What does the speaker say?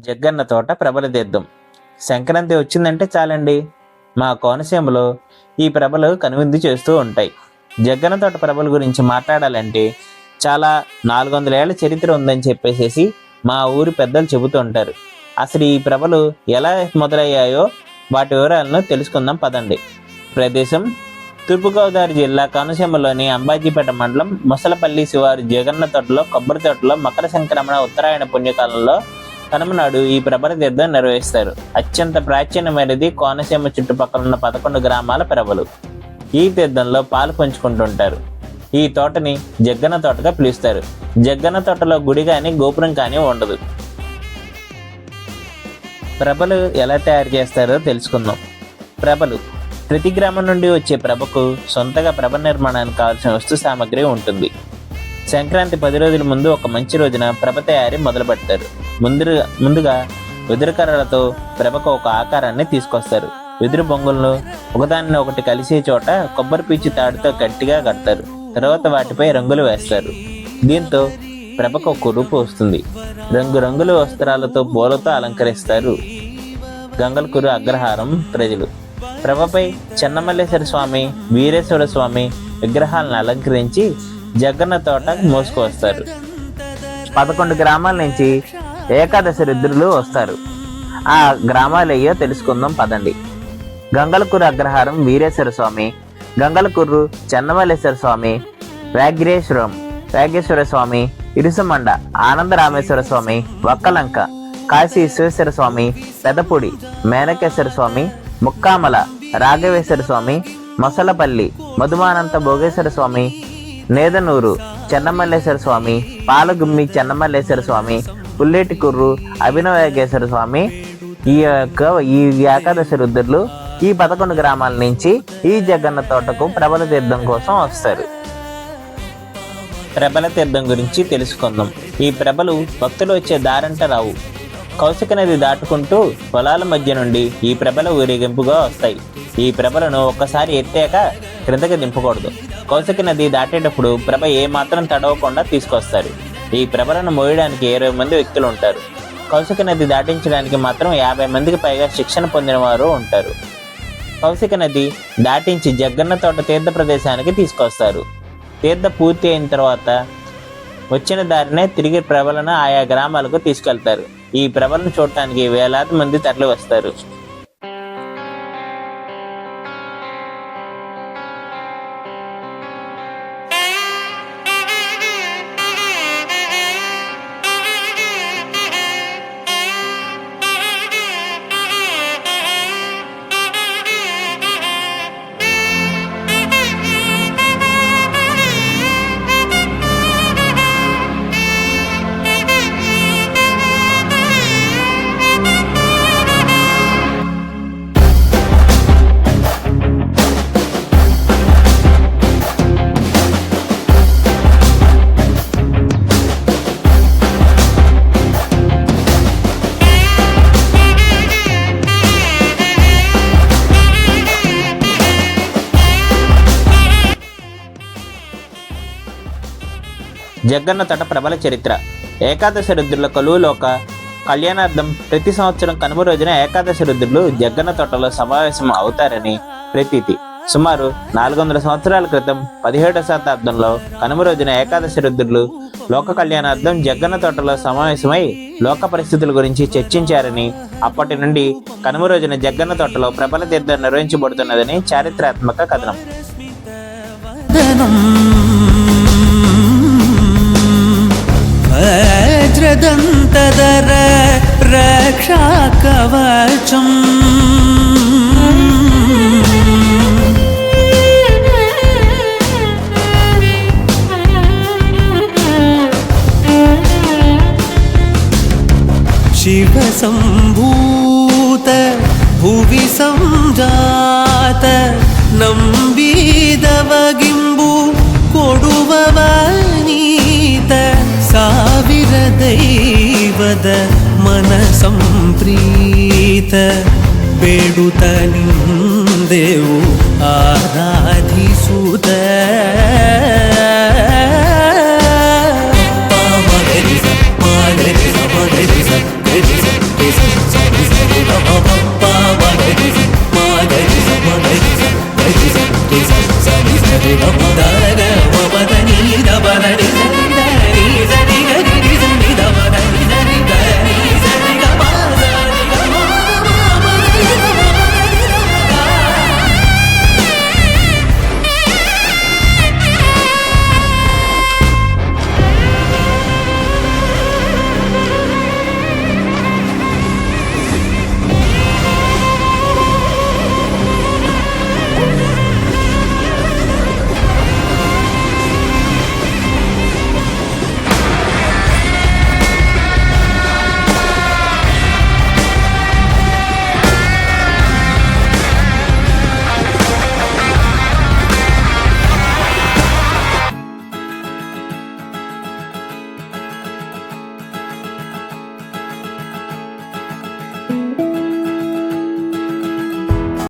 జగ్గన్న తోట ప్రభల తీర్థం. సంక్రాంతి వచ్చిందంటే చాలండి, మా కోనసీమలో ఈ ప్రభలు కనువిందు చేస్తూ ఉంటాయి. జగ్గన్న తోట ప్రభల గురించి మాట్లాడాలంటే చాలా 400 ఏళ్ల చరిత్ర ఉందని చెప్పేసి మా ఊరి పెద్దలు చెబుతూ ఉంటారు. అసలు ఈ ప్రభలు ఎలా మొదలయ్యాయో వాటి వివరాలను తెలుసుకుందాం పదండి. ప్రదేశం తూర్పుగోదావరి జిల్లా కోనసీమలోని అంబాజీపేట మండలం మొసలపల్లి శివారు జగన్న తోటలో కొబ్బరి తోటలో మకర సంక్రమణ ఉత్తరాయణ పుణ్యకాలంలో కనుమనాడు ఈ ప్రభల తీర్థం నిర్వహిస్తారు. అత్యంత ప్రాచీనమైనది కోనసీమ చుట్టుపక్కల ఉన్న 11 గ్రామాల ప్రభలు ఈ తీర్థంలో పాలు పంచుకుంటుంటారు. ఈ తోటని జగ్గన్న తోటగా పిలుస్తారు. జగ్గన్న తోటలో గుడి కానీ గోపురం కానీ ఉండదు. ప్రభలు ఎలా తయారు చేస్తారో తెలుసుకుందాం. ప్రభలు ప్రతి గ్రామం నుండి వచ్చే ప్రభకు సొంతగా ప్రభ నిర్మాణానికి కావాల్సిన వస్తు సామాగ్రి ఉంటుంది. సంక్రాంతి 10 రోజుల ముందు ఒక మంచి రోజున ప్రభ తయారీ మొదలు పెడతారు. ముందుగా వెదురు కర్రలతో ప్రభకు ఒక ఆకారాన్ని తీసుకొస్తారు. వెదురు బొంగులను ఒకదానిని ఒకటి కలిసే చోట కొబ్బరి పీచు తాడుతో గట్టిగా కడతారు. తర్వాత వాటిపై రంగులు వేస్తారు. దీంతో ప్రభకు ఒక రూపు వస్తుంది. రంగురంగుల వస్త్రాలతో పూలతో అలంకరిస్తారు గంగలకూరు అగ్రహారం ప్రజలు. ప్రభపై చెన్నమల్లేశ్వర స్వామి, వీరేశ్వర స్వామి విగ్రహాలను అలంకరించి జగ్గన్న తోట మోసుకొస్తారు. 11 గ్రామాల నుంచి ఏకాదశి రుద్రులు వస్తారు. ఆ గ్రామాలు అయ్యో తెలుసుకుందాం పదండి. గంగలకూరు అగ్రహారం వీరేశ్వర స్వామి, గంగలకూరు చెన్నమల్లేశ్వర స్వామి, వేగేశ్వర స్వామి, ఇరుసమండ ఆనందరామేశ్వర స్వామి, వక్కలంక కాశీ విశ్వేశ్వర స్వామి, పెదపూడి మేనకేశ్వర స్వామి, ముక్కామల రాఘవేశ్వర స్వామి, మొసలపల్లి మధుమానంత భోగేశ్వర స్వామి, నేదనూరు చెన్నమల్లేశ్వర స్వామి, పాలగుమ్మి చెన్నమల్లేశ్వర స్వామి, పుల్లేటికుర్రు అభినవేశ్వర స్వామి. ఈ ఏకాదశి రుద్రులు ఈ 11 గ్రామాల నుంచి ఈ జగన్న తోటకు ప్రభల తీర్థం కోసం వస్తారు. ప్రభల తీర్థం గురించి తెలుసుకుందాం. ఈ ప్రభలు భక్తులు వచ్చే దారంట రావు. కౌశిక నది దాటుకుంటూ పొలాల మధ్య నుండి ఈ ప్రభల ఊరేగింపుగా వస్తాయి. ఈ ప్రభలను ఒక్కసారి ఎత్తాక క్రిందకి దింపకూడదు. కౌశిక నది దాటేటప్పుడు ప్రభ ఏమాత్రం తడవకుండా తీసుకొస్తారు. ఈ ప్రభలను మోయడానికి 20 మంది వ్యక్తులు ఉంటారు. కౌశిక నది దాటించడానికి మాత్రం 50 మందికి పైగా శిక్షణ పొందిన వారు ఉంటారు. కౌశిక నది దాటించి జగ్గన్న తోట తీర్థ ప్రదేశానికి తీసుకొస్తారు. తీర్థ పూర్తి అయిన తర్వాత వచ్చిన దారినే తిరిగి ప్రభలను ఆయా గ్రామాలకు తీసుకెళ్తారు. ఈ ప్రభలను చూడటానికి వేలాది మంది తరలి వస్తారు. జగ్గన్న తోట ప్రభల చరిత్ర. ఏకాదశి రుద్రుల కొలువులో ఒక కళ్యాణార్థం ప్రతి సంవత్సరం కనుమ రోజున ఏకాదశి రుద్రులు జగ్గన్న తోటలో సమావేశం అవుతారని ప్రతీతి. సుమారు 400 సంవత్సరాల క్రితం 17వ శతాబ్దంలో కనుమ రోజున ఏకాదశి రుద్రులు లోక కళ్యాణార్థం జగ్గన్న తోటలో సమావేశమై లోక పరిస్థితుల గురించి చర్చించారని, అప్పటి నుండి కనుమ రోజున జగ్గన్న తోటలో ప్రభల తీర్థం నిర్వహించబడుతున్నదని చారిత్రాత్మక కథనం. వజ్రదంతధర రక్షా కవచం శివ సంభూత భువి సంజాత ನಂಬಿದವಗಿಂಬು ಕೊಡುವವನೀತ ಸಾವಿರ ದೈವದ ಮನ ಸಂಪ್ರೀತ ಬೇಡುತ್ತ ನಿಂದೆವು ಆರಾಧಿಸುತ್ತ సరి సరి గమ దగ మపద నీ దబ నడి